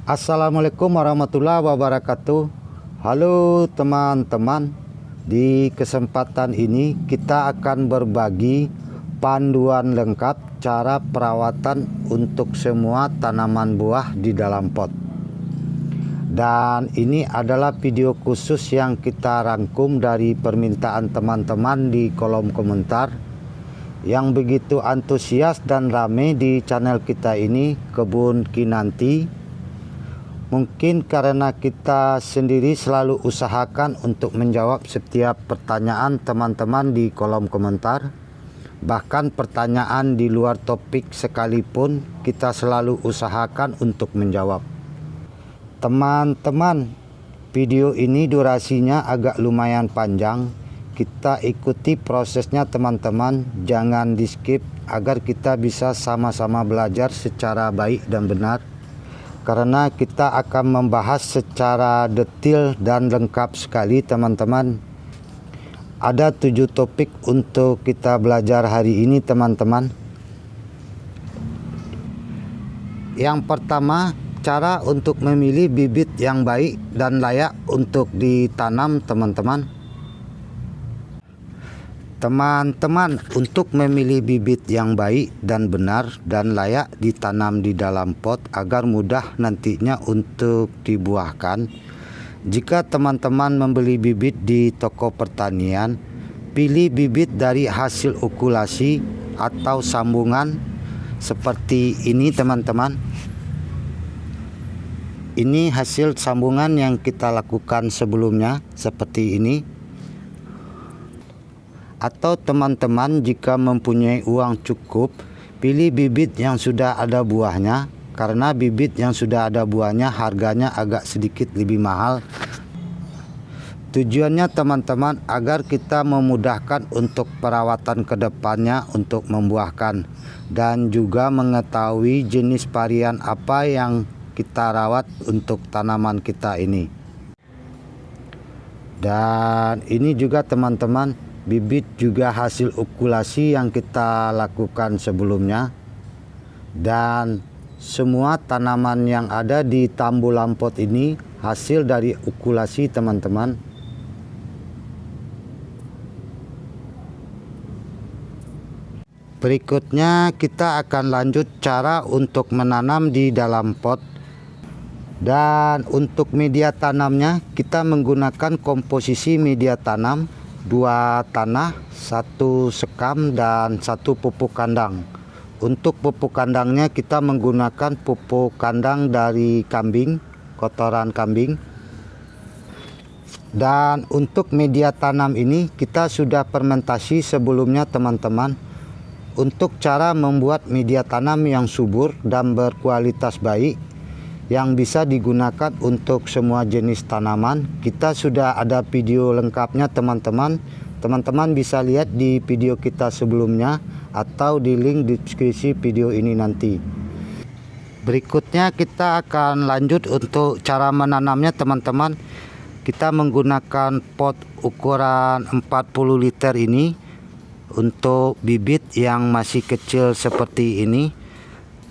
Assalamualaikum warahmatullahi wabarakatuh. Halo teman-teman, di kesempatan ini kita akan berbagi panduan lengkap cara perawatan untuk semua tanaman buah di dalam pot. Dan ini adalah video khusus yang kita rangkum dari permintaan teman-teman di kolom komentar yang begitu antusias dan rame di channel kita ini, Kebun Kinanti. Mungkin karena kita sendiri selalu usahakan untuk menjawab setiap pertanyaan teman-teman di kolom komentar. Bahkan pertanyaan di luar topik sekalipun kita selalu usahakan untuk menjawab. Teman-teman, video ini durasinya agak lumayan panjang. Kita ikuti prosesnya teman-teman, jangan di skip agar kita bisa sama-sama belajar secara baik dan benar. Karena kita akan membahas secara detail dan lengkap sekali teman-teman. Ada 7 topik untuk kita belajar hari ini teman-teman. Yang pertama, cara untuk memilih bibit yang baik dan layak untuk ditanam teman-teman. Teman-teman, untuk memilih bibit yang baik dan benar dan layak ditanam di dalam pot agar mudah nantinya untuk dibuahkan. Jika teman-teman membeli bibit di toko pertanian, pilih bibit dari hasil okulasi atau sambungan seperti ini teman-teman. Ini hasil sambungan yang kita lakukan sebelumnya seperti ini. Atau teman-teman jika mempunyai uang cukup, pilih bibit yang sudah ada buahnya, karena bibit yang sudah ada buahnya harganya agak sedikit lebih mahal. Tujuannya teman-teman agar kita memudahkan untuk perawatan kedepannya untuk membuahkan, dan juga mengetahui jenis varian apa yang kita rawat untuk tanaman kita ini. Dan ini juga teman-teman, bibit juga hasil okulasi yang kita lakukan sebelumnya. Dan semua tanaman yang ada di tambulan pot ini hasil dari okulasi teman-teman. Berikutnya kita akan lanjut cara untuk menanam di dalam pot. Dan untuk media tanamnya kita menggunakan komposisi media tanam 2 tanah, 1 sekam, dan 1 pupuk kandang. Untuk pupuk kandangnya kita menggunakan pupuk kandang dari kambing, kotoran kambing. Dan untuk media tanam ini kita sudah fermentasi sebelumnya teman-teman. Untuk cara membuat media tanam yang subur dan berkualitas baik yang bisa digunakan untuk semua jenis tanaman, kita sudah ada video lengkapnya teman-teman. Teman-teman bisa lihat di video kita sebelumnya atau di link deskripsi video ini nanti. Berikutnya kita akan lanjut untuk cara menanamnya teman-teman. Kita menggunakan pot ukuran 40 liter ini untuk bibit yang masih kecil seperti ini.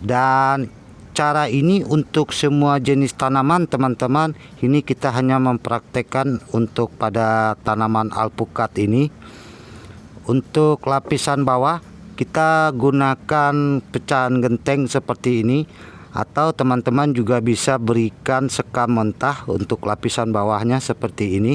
Dan cara ini untuk semua jenis tanaman teman-teman. Ini kita hanya mempraktekkan untuk pada tanaman alpukat ini. Untuk lapisan bawah kita gunakan pecahan genteng seperti ini, atau teman-teman juga bisa berikan sekam mentah untuk lapisan bawahnya seperti ini.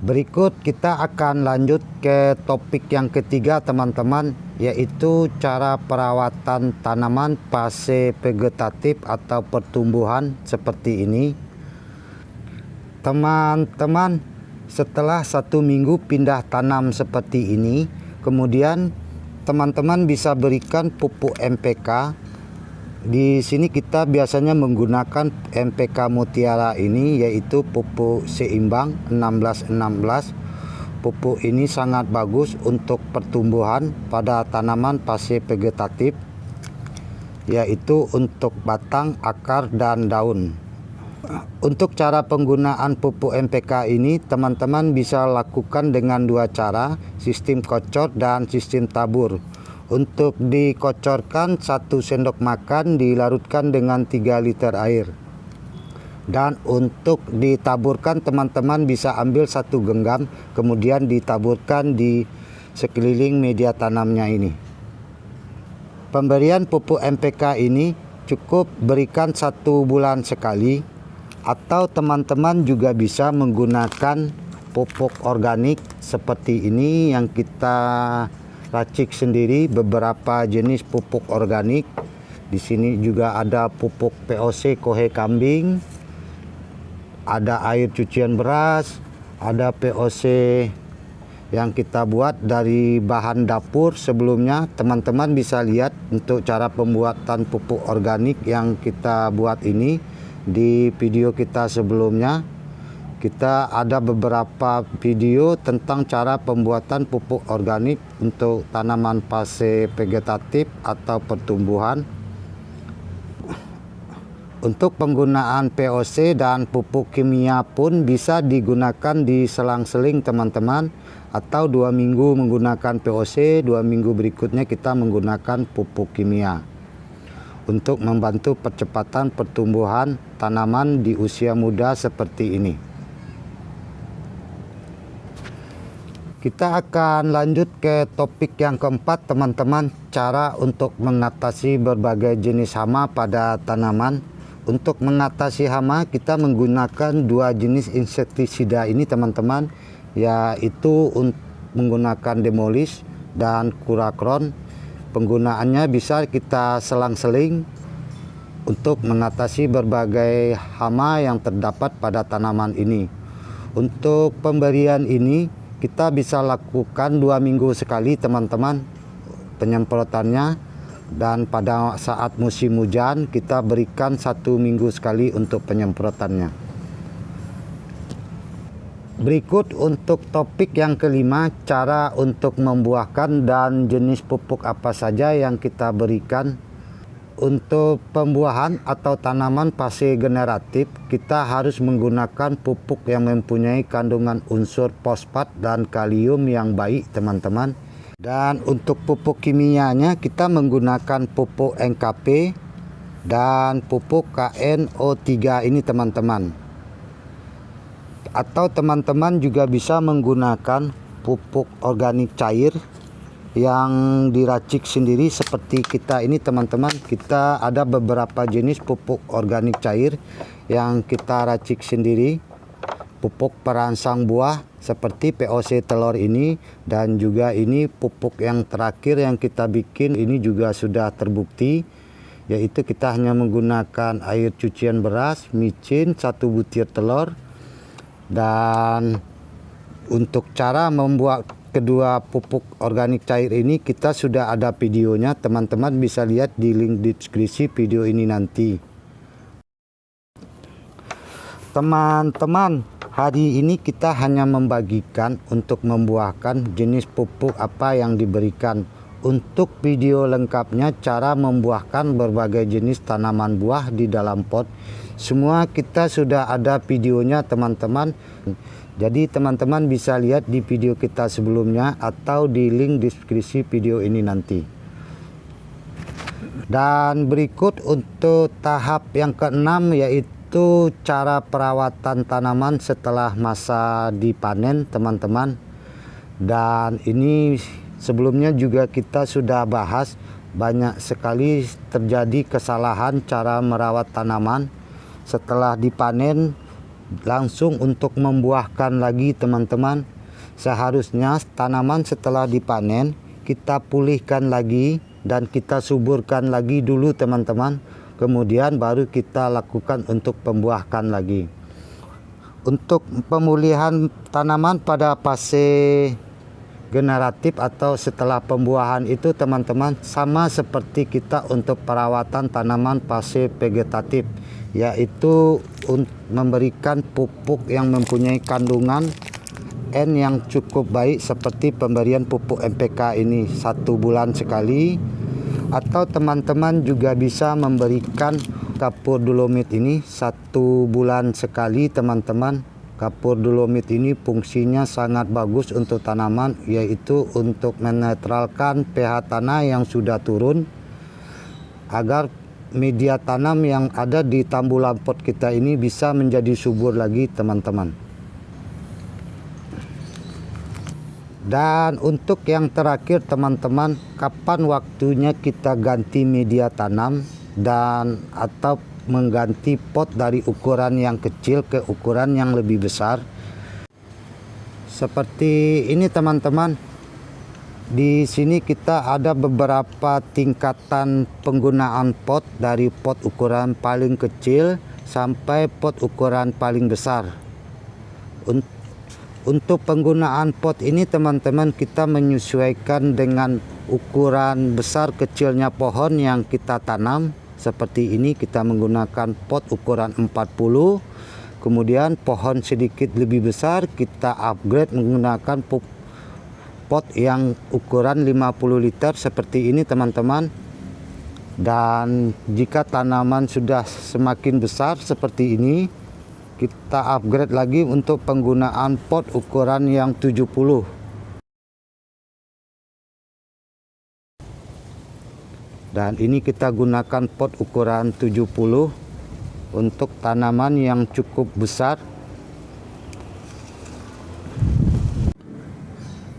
Berikut kita akan lanjut ke topik yang ketiga teman-teman, yaitu cara perawatan tanaman fase vegetatif atau pertumbuhan seperti ini. Teman-teman, setelah 1 minggu pindah tanam seperti ini, kemudian teman-teman bisa berikan pupuk NPK. Di sini kita biasanya menggunakan NPK Mutiara ini, yaitu pupuk seimbang 16-16. Pupuk ini sangat bagus untuk pertumbuhan pada tanaman fase vegetatif, yaitu untuk batang, akar, dan daun. Untuk cara penggunaan pupuk NPK ini, teman-teman bisa lakukan dengan 2 cara, sistem kocor dan sistem tabur. Untuk dikocorkan, 1 sendok makan dilarutkan dengan 3 liter air. Dan untuk ditaburkan, teman-teman bisa ambil 1 genggam, kemudian ditaburkan di sekeliling media tanamnya ini. Pemberian pupuk NPK ini cukup berikan 1 bulan sekali, atau teman-teman juga bisa menggunakan pupuk organik seperti ini yang kita racik sendiri, beberapa jenis pupuk organik. Di sini juga ada pupuk POC kohe kambing, ada air cucian beras, ada POC yang kita buat dari bahan dapur sebelumnya. Teman-teman bisa lihat untuk cara pembuatan pupuk organik yang kita buat ini di video kita sebelumnya. Kita ada beberapa video tentang cara pembuatan pupuk organik untuk tanaman fase vegetatif atau pertumbuhan. Untuk penggunaan POC dan pupuk kimia pun bisa digunakan di selang-seling teman-teman, atau 2 minggu menggunakan POC, 2 minggu berikutnya kita menggunakan pupuk kimia untuk membantu percepatan pertumbuhan tanaman di usia muda seperti ini. Kita akan lanjut ke topik yang keempat teman-teman, cara untuk mengatasi berbagai jenis hama pada tanaman. Untuk mengatasi hama kita menggunakan 2 jenis insektisida ini teman-teman, yaitu menggunakan Demolis dan Kurakron. Penggunaannya bisa kita selang-seling untuk mengatasi berbagai hama yang terdapat pada tanaman ini. Untuk pemberian ini kita bisa lakukan 2 minggu sekali teman-teman penyemprotannya, dan pada saat musim hujan kita berikan 1 minggu sekali untuk penyemprotannya. Berikut untuk topik yang kelima, cara untuk membuahkan dan jenis pupuk apa saja yang kita berikan. Untuk pembuahan atau tanaman fase generatif, kita harus menggunakan pupuk yang mempunyai kandungan unsur fosfat dan kalium yang baik teman-teman. Dan untuk pupuk kimianya kita menggunakan pupuk NKP dan pupuk KNO3 ini teman-teman. Atau teman-teman juga bisa menggunakan pupuk organik cair yang diracik sendiri seperti kita ini teman-teman. Kita ada beberapa jenis pupuk organik cair yang kita racik sendiri. Pupuk perangsang buah seperti POC telur ini, dan juga ini pupuk yang terakhir yang kita bikin ini juga sudah terbukti, yaitu kita hanya menggunakan air cucian beras, micin, 1 butir telur. Dan untuk cara membuat kedua pupuk organik cair ini kita sudah ada videonya, teman-teman bisa lihat di link deskripsi video ini nanti. Teman-teman, hari ini kita hanya membagikan untuk membuahkan jenis pupuk apa yang diberikan. Untuk video lengkapnya cara membuahkan berbagai jenis tanaman buah di dalam pot, semua kita sudah ada videonya teman-teman. Jadi teman-teman bisa lihat di video kita sebelumnya atau di link deskripsi video ini nanti. Dan berikut untuk tahap yang keenam, yaitu cara perawatan tanaman setelah masa dipanen teman-teman. Dan ini sebelumnya juga kita sudah bahas, banyak sekali terjadi kesalahan cara merawat tanaman setelah dipanen. langsung untuk membuahkan lagi teman-teman. Seharusnya tanaman setelah dipanen kita pulihkan lagi dan kita suburkan lagi dulu teman-teman, kemudian baru kita lakukan untuk pembuahkan lagi. Untuk pemulihan tanaman pada fase generatif atau setelah pembuahan itu teman-teman sama seperti kita untuk perawatan tanaman fase vegetatif, yaitu memberikan pupuk yang mempunyai kandungan N yang cukup baik seperti pemberian pupuk NPK ini 1 bulan sekali, atau teman-teman juga bisa memberikan kapur dolomit ini 1 bulan sekali teman-teman. Kapur dolomit ini fungsinya sangat bagus untuk tanaman, yaitu untuk menetralkan pH tanah yang sudah turun agar media tanam yang ada di tambulan pot kita ini bisa menjadi subur lagi teman-teman. Dan untuk yang terakhir teman-teman, kapan waktunya kita ganti media tanam dan atau mengganti pot dari ukuran yang kecil ke ukuran yang lebih besar. Seperti ini teman-teman. Di sini kita ada beberapa tingkatan penggunaan pot, dari pot ukuran paling kecil sampai pot ukuran paling besar. Untuk penggunaan pot ini teman-teman, kita menyesuaikan dengan ukuran besar kecilnya pohon yang kita tanam. Seperti ini kita menggunakan pot ukuran 40. Kemudian pohon sedikit lebih besar kita upgrade menggunakan pot yang ukuran 50 liter seperti ini teman-teman. Dan jika tanaman sudah semakin besar seperti ini, kita upgrade lagi untuk penggunaan pot ukuran yang 70. Dan ini kita gunakan pot ukuran 70 untuk tanaman yang cukup besar.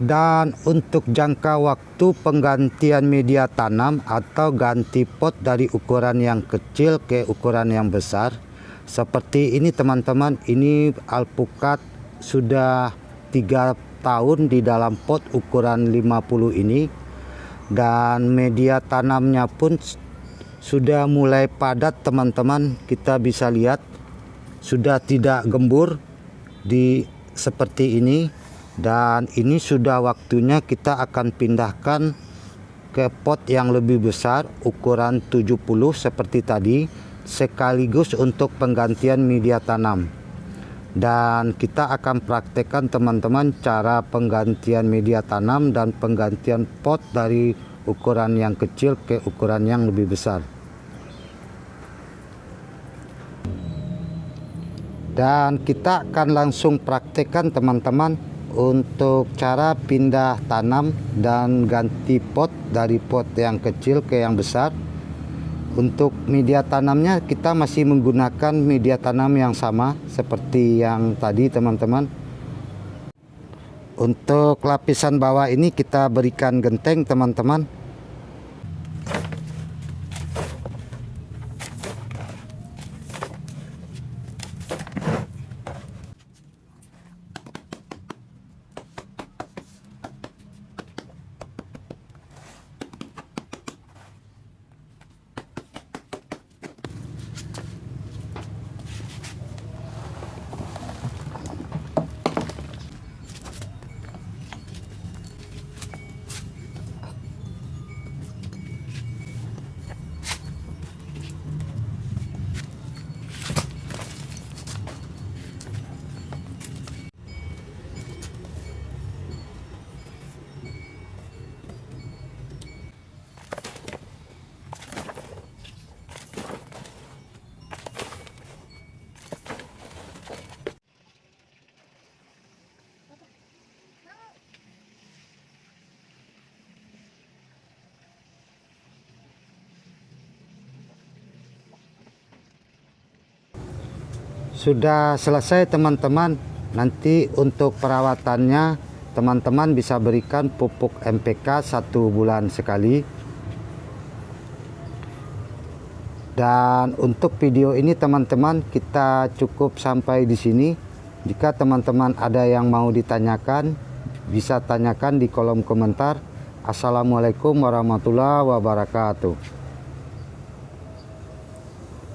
Dan untuk jangka waktu penggantian media tanam atau ganti pot dari ukuran yang kecil ke ukuran yang besar, seperti ini teman-teman. Ini alpukat sudah 3 tahun di dalam pot ukuran 50 ini, dan media tanamnya pun sudah mulai padat teman-teman. Kita bisa lihat sudah tidak gembur seperti ini, dan ini sudah waktunya kita akan pindahkan ke pot yang lebih besar ukuran 70 seperti tadi, sekaligus untuk penggantian media tanam. Dan kita akan praktekkan teman-teman cara penggantian media tanam dan penggantian pot dari ukuran yang kecil ke ukuran yang lebih besar. Dan kita akan langsung praktekkan teman-teman untuk cara pindah tanam dan ganti pot dari pot yang kecil ke yang besar. Untuk media tanamnya kita masih menggunakan media tanam yang sama seperti yang tadi teman-teman. Untuk lapisan bawah ini kita berikan genteng teman-teman. Sudah selesai teman-teman. Nanti untuk perawatannya teman-teman bisa berikan pupuk NPK 1 bulan sekali. Dan untuk video ini teman-teman kita cukup sampai di sini. Jika teman-teman ada yang mau ditanyakan, bisa tanyakan di kolom komentar. Assalamualaikum warahmatullahi wabarakatuh.